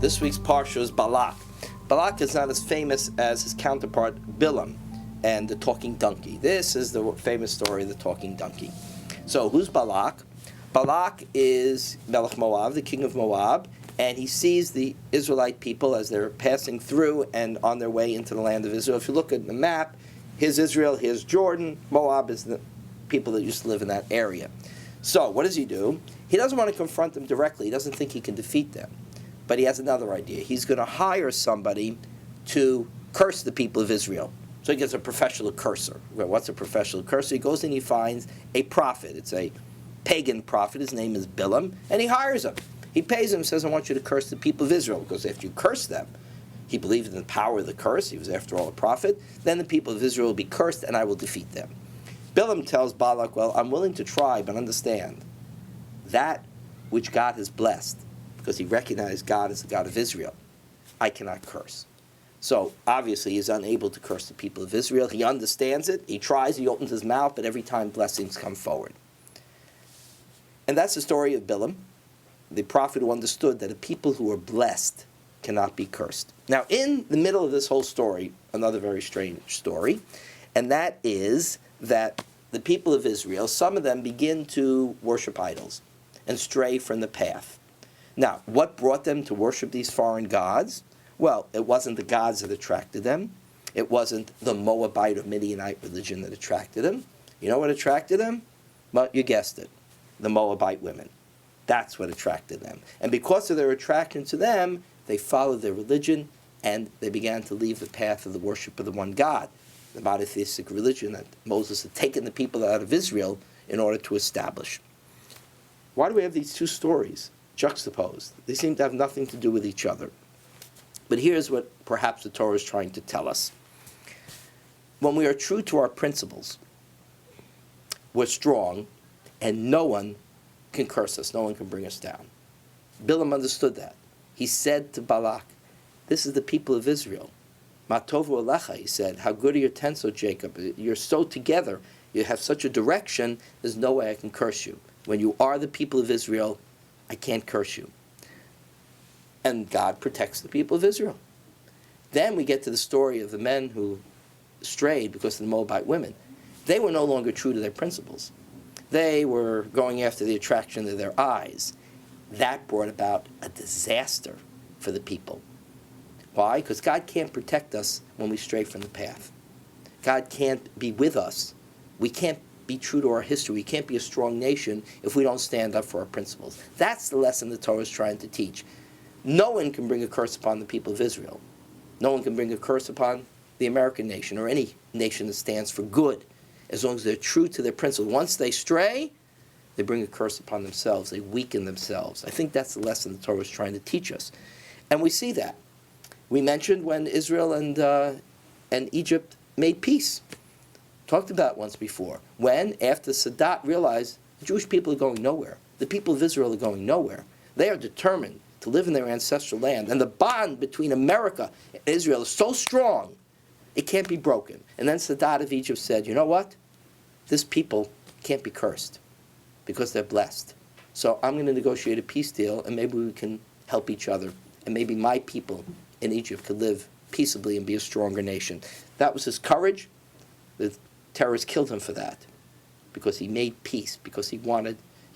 This week's Parsha is Balak. Balak is not as famous as his counterpart Bilam and the talking donkey. This is the famous story of the talking donkey. So who's Balak? Balak is Melech Moab, the king of Moab, and he sees the Israelite people as they're passing through and on their way into the land of Israel. If you look at the map, here's Israel, here's Jordan. Moab is the people that used to live in that area. So what does he do? He doesn't want to confront them directly. He doesn't think he can defeat them. But he has another idea. He's going to hire somebody to curse the people of Israel. So he gets a professional curser. Well, what's a professional curser? He goes and he finds a prophet. It's a pagan prophet. His name is Bilam. And he hires him. He pays him, says, I want you to curse the people of Israel. Because after you curse them, he believed in the power of the curse. He was, after all, a prophet. Then the people of Israel will be cursed, and I will defeat them. Bilam tells Balak, well, I'm willing to try, but understand, that which God has blessed, because he recognized God as the God of Israel, I cannot curse. So, obviously, he's unable to curse the people of Israel. He understands it. He tries. He opens his mouth, but every time blessings come forward. And that's the story of Bilam, the prophet who understood that a people who are blessed cannot be cursed. Now, in the middle of this whole story, another very strange story, and that is that the people of Israel, some of them begin to worship idols and stray from the path. Now, what brought them to worship these foreign gods? Well, it wasn't the gods that attracted them. It wasn't the Moabite or Midianite religion that attracted them. You know what attracted them? Well, you guessed it, the Moabite women. That's what attracted them. And because of their attraction to them, they followed their religion and they began to leave the path of the worship of the one God, the monotheistic religion that Moses had taken the people out of Israel in order to establish. Why do we have these two stories juxtaposed? They seem to have nothing to do with each other. But here's what perhaps the Torah is trying to tell us. When we are true to our principles, we're strong, and no one can curse us, no one can bring us down. Bilam understood that. He said to Balak, this is the people of Israel. Matovu alecha, he said, how good are your tents, O Jacob? You're so together, you have such a direction, there's no way I can curse you. When you are the people of Israel, I can't curse you. And God protects the people of Israel. Then we get to the story of the men who strayed because of the Moabite women. They were no longer true to their principles. They were going after the attraction of their eyes. That brought about a disaster for the people. Why? Because God can't protect us when we stray from the path. God can't be with us. We can't be true to our history. We can't be a strong nation if we don't stand up for our principles. That's the lesson the Torah is trying to teach. No one can bring a curse upon the people of Israel. No one can bring a curse upon the American nation or any nation that stands for good, as long as they're true to their principles. Once they stray, they bring a curse upon themselves. They weaken themselves. I think that's the lesson the Torah is trying to teach us. And we see that. We mentioned when Israel and Egypt made peace. Talked about it once before. When, after Sadat realized the Jewish people are going nowhere, the people of Israel are going nowhere, they are determined to live in their ancestral land. And the bond between America and Israel is so strong, it can't be broken. And then Sadat of Egypt said, you know what? This people can't be cursed because they're blessed. So I'm going to negotiate a peace deal, and maybe we can help each other. And maybe my people in Egypt could live peaceably and be a stronger nation. That was his courage. The terrorists killed him for that because he made peace, because he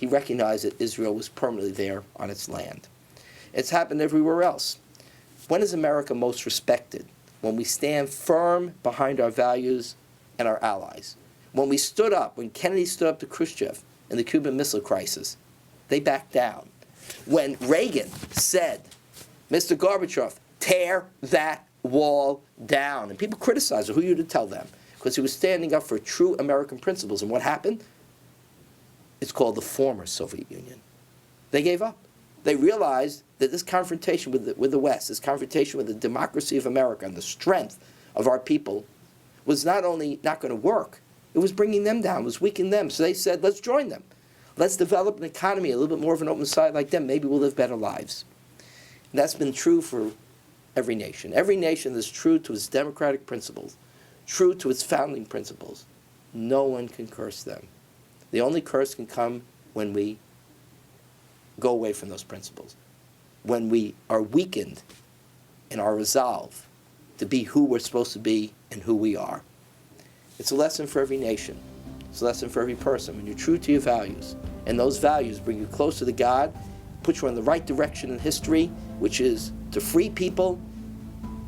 recognized that Israel was permanently there on its land. It's happened everywhere else. When is America most respected? When we stand firm behind our values and our allies. When we stood up, when Kennedy stood up to Khrushchev in the Cuban Missile Crisis, they backed down. When Reagan said, Mr. Gorbachev, tear that wall down. And people criticized him. Who are you to tell them? Because he was standing up for true American principles. And what happened? It's called the former Soviet Union. They gave up. They realized that this confrontation with the West, this confrontation with the democracy of America and the strength of our people was not only not going to work, it was bringing them down, it was weakening them. So they said, let's join them. Let's develop an economy, a little bit more of an open society like them. Maybe we'll live better lives. And that's been true for every nation. Every nation that's true to its democratic principles, true to its founding principles, no one can curse them. The only curse can come when we go away from those principles. when we are weakened in our resolve to be who we're supposed to be and who we are. It's a lesson for every nation. It's a lesson for every person. When you're true to your values, and those values bring you closer to God, put you in the right direction in history, which is to free people,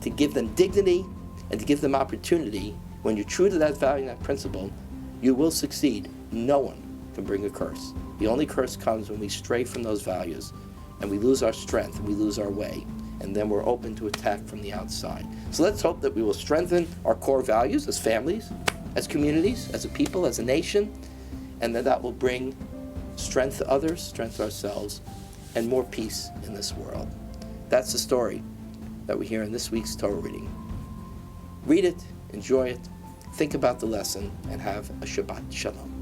to give them dignity, and to give them opportunity. When you're true to that value and that principle, you will succeed. No one can bring a curse. The only curse comes when we stray from those values and we lose our strength and we lose our way, and then we're open to attack from the outside. So let's hope that we will strengthen our core values as families, as communities, as a people, as a nation, and that will bring strength to others, strength to ourselves, and more peace in this world. That's the story that we hear in this week's Torah reading. Read it, enjoy it, think about the lesson, and have a Shabbat Shalom.